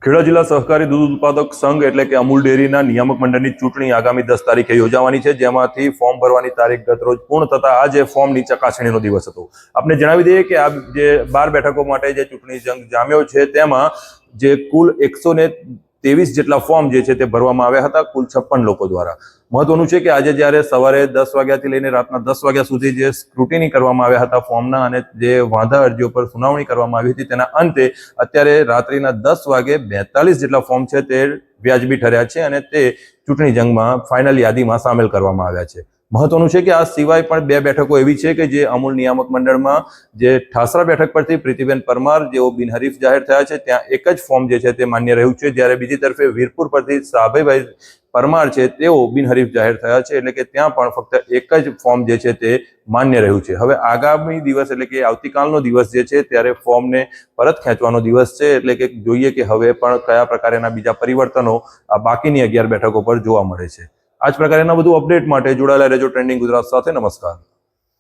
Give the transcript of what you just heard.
ખેડા જિલ્લા સહકારી દૂધ ઉત્પાદક સંઘ એટલે કે અમૂલ ડેરીના નિયામક મંડળની ચૂંટણી આગામી 10 તારીખે યોજાવાની છે, જેમાંથી ફોર્મ ભરવાની તારીખ ગતરોજ પૂર્ણ થતા આજે ફોર્મની ચકાસણીનો દિવસ હતો। આપણે જણાવી દઈએ કે આ જે 12 બેઠકો માટે જે ચૂંટણી જંગ જામ્યો છે તેમાં જે કુલ 123 જેટલા ફોર્મ જે છે તે ભરવામાં આવ્યા હતા કુલ 56 લોકો દ્વારા। મહત્વનું છે કે આજે જ્યારે સવારે 10 વાગ્યાથી લઈને રાતના 10 વાગ્યા સુધી જે સ્ક્રુટિની કરવામાં આવ્યા હતા ફોર્મના અને જે વાંધા અરજીઓ પર સુનાવણી કરવામાં આવી હતી તેના અંતે અત્યારે રાત્રિના 10 વાગે 42 જેટલા ફોર્મ છે તે વ્યાજબી ઠર્યા છે અને તે ચૂંટણી જંગમાં ફાઇનલ યાદીમાં સામેલ કરવામાં આવ્યા છે। મહત્વનું છે કે આ સિવાય પણ 2 બેઠકો એવી છે કે જે અમૂલ નિયામક મંડળમાં જે ઠાસરા બેઠક પરથી પ્રીતિબેન પરમાર જેઓ બિનહરીફ જાહેર થયા છે ત્યાં એક જ ફોર્મ જે છે તે માન્ય રહ્યું છે, જ્યારે બીજી તરફે વીરપુર પરથી સાભઈભાઈ પરમાર છે તેઓ બિનહરીફ જાહેર થયા છે, એટલે કે ત્યાં પણ ફક્ત એક જ ફોર્મ જે છે તે માન્ય રહ્યું છે। હવે આગામી દિવસ એટલે કે આવતીકાલનો દિવસ જે છે ત્યારે ફોર્મને પરત ખેંચવાનો દિવસ છે, એટલે કે જોઈએ કે હવે પણ કયા પ્રકારના બીજા પરિવર્તનો આ બાકીની 11 બેઠકો પર જોવા મળે છે। આ જ પ્રકારના વધુ અપડેટ માટે જોડાયેલા રહેજો ટ્રેન્ડિંગ ગુજરાત સાથે। નમસ્કાર।